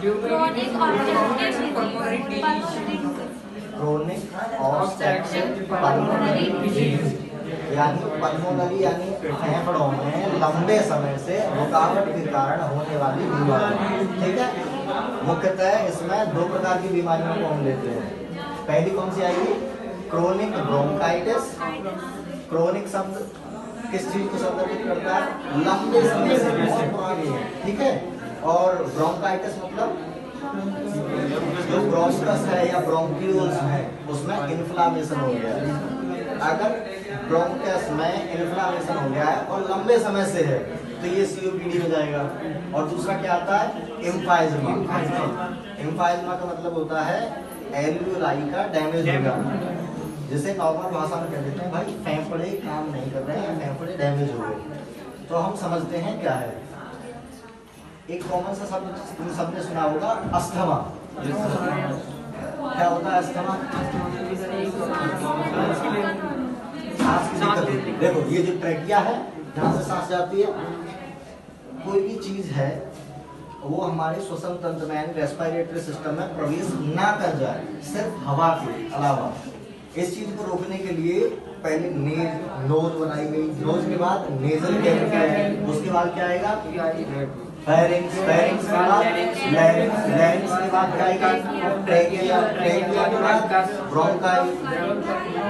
Chronic obstructive pulmonary disease, यानी pulmonary यानी फेफड़ों में लंबे समय से रुकावट के कारण होने वाली बीमारी। ठीक है, मुख्यतः इसमें दो प्रकार की बीमारियों को हम लेते हैं। पहली कौन सी आएगी? Chronic bronchitis. क्रोनिक शब्द किस चीज को संदर्भित करता है? लंबे समय से बहुत पुरानी है। ठीक है, और ब्रोंकाइटिस मतलब जो ब्रोंकस है या ब्रोंक्यूल्स है उसमें इन्फ्लामेशन हो गया है। अगर ब्रोंकस में इन्फ्लामेशन हो गया है और लंबे समय से है तो ये सीओपीडी हो जाएगा। और दूसरा क्या आता है? एम्फाइज्मा। एम्फाइज्मा का मतलब होता है एल्वियोलाई का डैमेज हो जाना, जिसे नॉर्मल भाषा में कह देते हैं भाई फेफड़े काम नहीं कर रहे हैं, फेफड़े डैमेज हो गए। तो हम समझते हैं क्या है। एक कॉमन सा शब्द तुम सबने सुना होगा, अस्थमा। क्या होता है अस्थमा? सांस की दिक्कत होती है। देखो ये जो ट्रैकिया है जहाँ से सांस जाती है, कोई भी चीज है वो हमारे श्वसन तंत्र में रेस्पिरेटरी सिस्टम में प्रवेश ना कर जाए, सिर्फ हवा के अलावा। इस चीज को रोकने के लिए पहले नोज बनाई गई, नोज के बाद नेजल कैविटी, उसके बाद क्या आएगा? फेरिंग्स, फेरिंग्स के बाद लैरिंग्स, लैरिंग्स के बाद क्या आएगा? ट्रेकिया, ट्रेकिया के बाद ब्रोंकाई,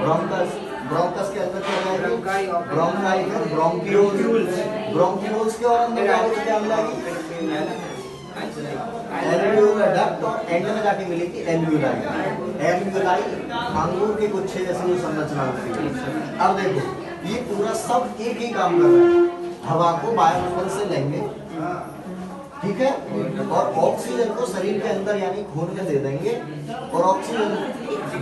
ब्रोंकस, ब्रोंकस के अंदर क्या आएगी? ब्रोंकाई, फिर ब्रोंक्यूल्स, ब्रोंक्यूल्स के और अंदर क्या आएगी? एल्वियोलर डक्ट, और एंड में जाके मिलेगी एल्वियोलाई। एल्वियोलाई अंगूर के गुच्छे जैसी जो संरचना होती है। अब देखो ये पूरा सब एक ही काम कर रहा है, हवा को वायुमंडल से लेंगे, ठीक है, और ऑक्सीजन को शरीर के अंदर यानी खून में दे देंगे, और ऑक्सीजन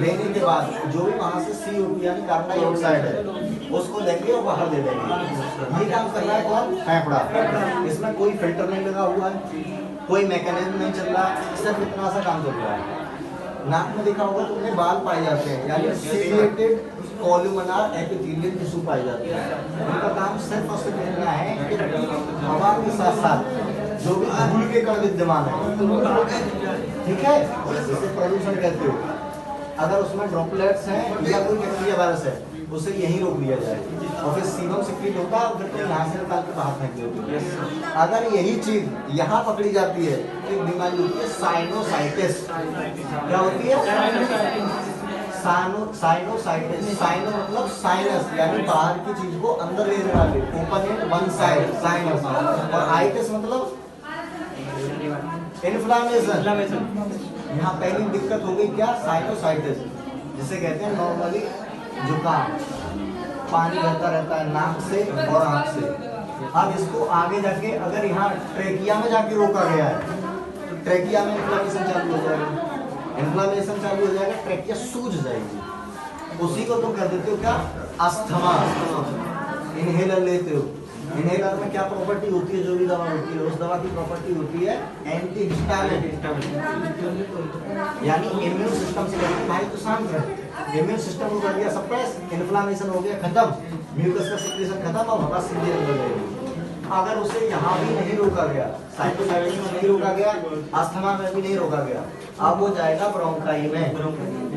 लेने के बाद जो भी वहां से CO2 यानी कार्बन डाइऑक्साइड है उसको लेंगे और बाहर दे देंगे। ये काम कर रहा है कौन? फेफड़ा। इसमें कोई फिल्टर नहीं लगा हुआ है, कोई मैकेनिज्म नहीं चल रहा है, सिर्फ इतना सा काम चल रहा है। नाक में देखा होगा तुमने बाल पाए जाते हैं, यानी सिलिएटेड कॉलुमनार एपिथेलियल टिश्यू पाए जाते हैं। उनका काम सिर्फ और सिर्फ इतना है कि हवा के साथ साथ जो भी धूल के कण विद्यमान है, ठीक है, जिसे प्रदूषण कहते हो, अगर उसमें ड्रॉपलेट्स हैं या कोई बैक्टीरिया वायरस है उसे यहीं रोक लिया जाए, और फिर सीबम सिक्रीट होता है और फिर तुम यहाँ से निकाल के बाहर फेंक देते हो। अगर यही चीज यहाँ पकड़ी जाती है तो एक बीमारी होती है साइनोसाइटिस। क्या होती है? साइनोसाइटिस। साइनो मतलब साइनस यानी बाहर की चीज को अंदर ले वाले, open in one side, sinus. और आइटिस मतलब इन्फ्लामेशन। यहाँ पहली दिक्कत हो गई क्या? साइनोसाइटिस, जिसे कहते हैं नॉर्मली जुकाम, पानी बहता रहता है नाक से और आंख से। अब इसको आगे जाके अगर यहाँ ट्रेकिया में जाके रोका गया है तो ट्रेकिया में इन्फ्लामेशन चालू हो जाएगा, इन्फ्लामेशन चालू हो जाएगा, ट्रेकिया सूज जाएगी। उसी को तुम कर देते हो क्या? अस्थमा। इनहेलर लेते हो, इनहेलर में क्या प्रॉपर्टी होती है? जो भी दवा होती है उस दवा की प्रॉपर्टी होती है एंटी हिस्टामिन, यानी इम्यून सिस्टम से लड़की भाई तो शांत है, इम्यून सिस्टम को कर दिया सप्रेस, इन्फ्लामेशन हो गया खत्म, म्यूकस का सिक्रीशन खत्म, और हवा सीधे अंदर जाएगी। अगर उसे यहाँ भी नहीं रोका गया, साइटोसाइटिस में नहीं रोका गया, अस्थमा में भी नहीं रोका गया, अब वो जाएगा ब्रोंकाई में,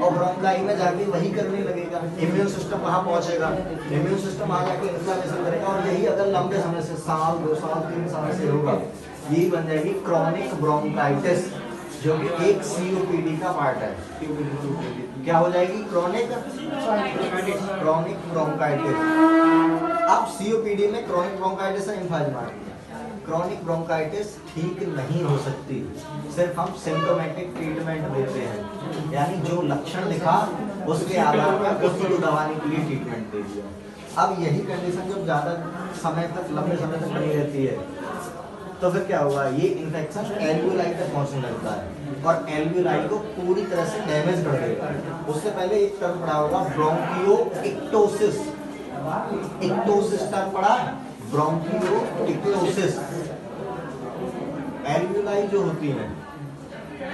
और ब्रोंकाई में जाके वही करने लगेगा, इम्यून सिस्टम वहां पहुंचेगा, इम्यून सिस्टम वहां जाके इन्फ्लेमेशन करेगा, और यही अगर लंबे समय से साल 2 साल 3 साल से होगा, यही बन जाएगी क्रोनिक ब्रोंकाइटिस, जो कि एक COPD का पार्ट है। क्या हो जाएगी? Chronic bronchitis. अब COPD में क्रोनिक ब्रोंकाइटिस है, एम्फाइज्मा। क्रोनिक ब्रोंकाइटिस ठीक नहीं हो सकती, सिर्फ हम सिम्टोमेटिक ट्रीटमेंट देते हैं, यानी जो लक्षण दिखा उसके आधार पर उसको दबाने के लिए ट्रीटमेंट दे दिया। अब यही कंडीशन जब ज्यादा समय तक, लंबे समय तक बनी रहती है तो फिर क्या होगा? ये इन्फेक्शन एल्वियोलाई तक पहुंचने लगता है और एल्वियोलाई को पूरी तरह से डैमेज कर देगा। उससे पहले एक टर्म पढ़ा होगा ब्रोंकियोइक्टोसिस। इक्टोसिस टर्म पढ़ा है, ब्रोंकियोइक्टोसिस। एल्वियोलाई जो होती है,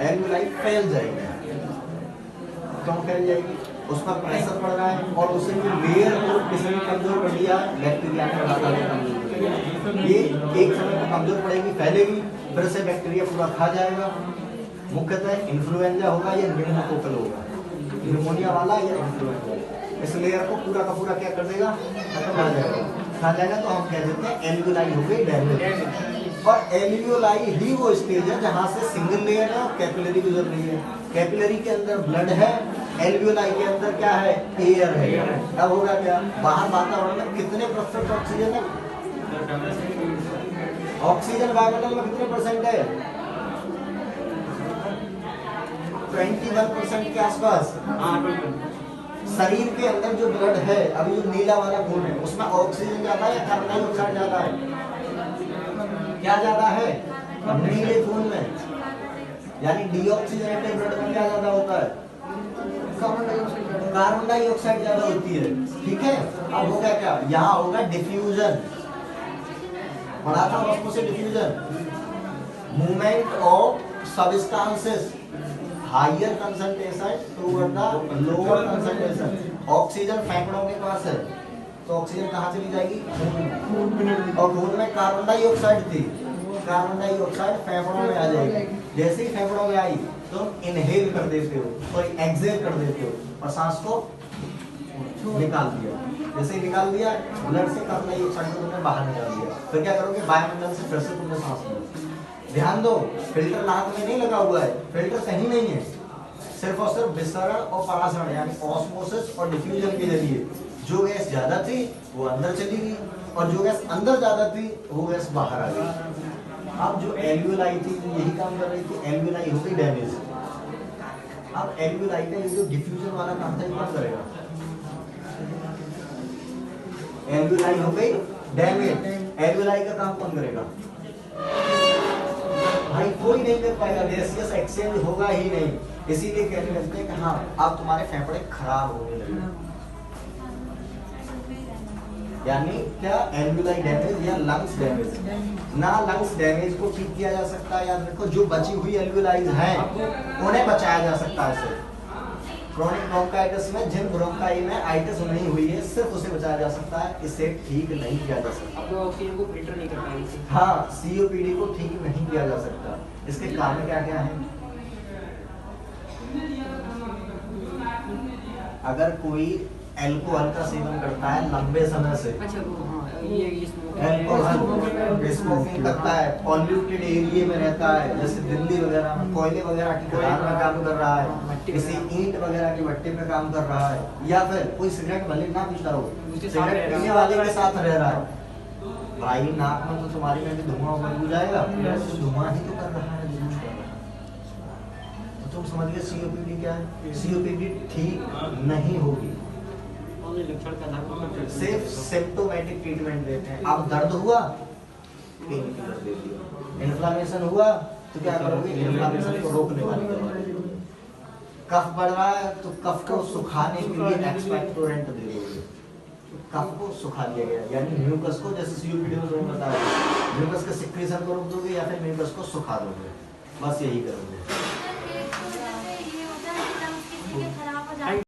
एल्वियोलाई फैल जाएगी। क्यों फैल जाएगी? उसका प्रेशर पड़ रहा है और उसे लेयर को किसी ने कमजोर कर दिया, बैक्टीरिया ने बढ़ा दिया। ये एक समय पर कमजोर पड़ेगी, फैलेगी, फिर से बैक्टीरिया पूरा खा जाएगा, मुख्यतः इन्फ्लुएंजा होगा या न्यूमोकोकल होगा, न्यूमोनिया वाला या इन्फ्लुएंजा। इस लेयर को पूरा का पूरा क्या कर देगा, खत्म हो जाएगा, खा जाएगा। तो हम कह देते हैं एल्वियोलाई हो गई डैमेज। और एल्वियोलाई ही वो स्टेज है जहां से सिंगल लेयर है और कैपिलरी गुजर रही है। कैपिलरी के अंदर ब्लड है, एल्वियोलाई के अंदर क्या है, एयर है। अब होगा क्या, बाहर वातावरण में कितने प्रतिशत ऑक्सीजन है, ऑक्सीजन वायुमंडल में कितने परसेंट है, 21% के आसपास। शरीर के अंदर जो ब्लड है, अभी जो नीला वाला खून है, उसमें ऑक्सीजन ज्यादा है या कार्बन डाइऑक्साइड ज्यादा है, क्या ज्यादा है, नीले खून में, यानी डीऑक्सीजनेटेड ब्लड में क्या ज्यादा होता है, कार्बन डाइऑक्साइड ज्यादा होती है। ठीक है, अब होगा क्या, यहाँ होगा डिफ्यूजन, पढ़ा था उसको से diffusion, movement of substances higher concentration toward the lower concentration. Oxygen फेफड़ों के पास है, तो ऑक्सीजन कहाँ चली जाएगी, खून में, और खून में कार्बन डाइऑक्साइड थी, कार्बन डाइऑक्साइड फेफड़ों में आ जाएगी। जैसे ही फेफड़ों में आई तो तुम इनहेल कर देते हो, सॉरी एक्सहेल कर देते हो, और सांस को निकाल दिया। जैसे ही निकाल दिया, ब्लड से कार्बन डाइऑक्साइड को तुमने बाहर निकाल दिया, फिर क्या करोगे, वायुमंडल से फिर से तुमने सांस ली। ध्यान दो, फिल्टर नाक में नहीं लगा हुआ है, फिल्टर कहीं नहीं है, सिर्फ और सिर्फ विसरण और परासरण यानी ऑस्मोसिस और डिफ्यूजन के जरिए जो गैस ज्यादा थी वो अंदर चली गई, और जो गैस अंदर ज्यादा थी वो गैस बाहर आ गई। अब जो एल्वियोलाई थी यही काम कर रही थी, एल्वियोलाई हो गई डैमेज। अब एल्वियोलाई का ये जो डिफ्यूजन वाला काम था, ये कौन करेगा, एल्वियोलाई हो गई डैमेज, एल्वियोलाई का काम कौन करेगा, भाई कोई नहीं कर पाएगा, गैसियस एक्सचेंज होगा ही नहीं। इसीलिए कहने लगते हैं कि हाँ अब तुम्हारे फेफड़े खराब होने लगे, यानी क्या, एल्वियोलाई डैमेज या लंग्स डैमेज। ना लंग्स डैमेज को ठीक किया जा सकता है, याद रखो जो बची हुई एल्वियोलाइज हैं उन्हें बचाया जा सकता है इससे। क्रोनिक ब्रोंकाइटिस में जिन ब्रोंकाई में आइटिस नहीं हुई है, सिर्फ उसे बचाया जा सकता है, इसे ठीक नहीं किया जा सकता। अब ऑक्सीजन को फिल्टर नहीं कर पाएंगे। हाँ, सीओपीडी को ठीक नहीं किया जा सकता। इसके कारण क्या क्या है, अगर कोई अल्कोहल का सेवन करता है लंबे समय से, अच्छा वो हाँ ये अल्कोहल स्मोकिंग करता है, पॉल्यूटेड एरिया में रहता है, जैसे दिल्ली वगैरह में कोयले वगैरह की खदान में काम कर रहा है, किसी ईंट वगैरह के भट्टे पे काम कर रहा है, या फिर कोई सिगरेट भले ना पीता हो, सिगरेट पीने वाले के साथ रह रहा है, भाई नाक में तो तुम्हारी में भी धुआं बदल जाएगा, धुआं ही तो कर रहा है, तो तुम समझ गए सीओपीडी क्या है। सीओपीडी ठीक नहीं होगी, सिर्फ सिम्प्टोमेटिक ट्रीटमेंट देते हैं। अब दर्द हुआ, पेन किलर दे दिया, इन्फ्लेमेशन हुआ तो क्या करोगे, इन्फ्लेमेशन को रोकने वाली दवा। कफ बढ़ रहा है तो कफ को सुखाने के लिए एक्सपेक्टोरेंट दे दोगे, कफ को सुखा दिया गया, यानी म्यूकस को, जैसे सीओपीडी में तुमने बताया, म्यूकस के सिक्रीशन को रोक दोगे या फिर म्यूकस को सुखा दोगे, बस यही करोगे।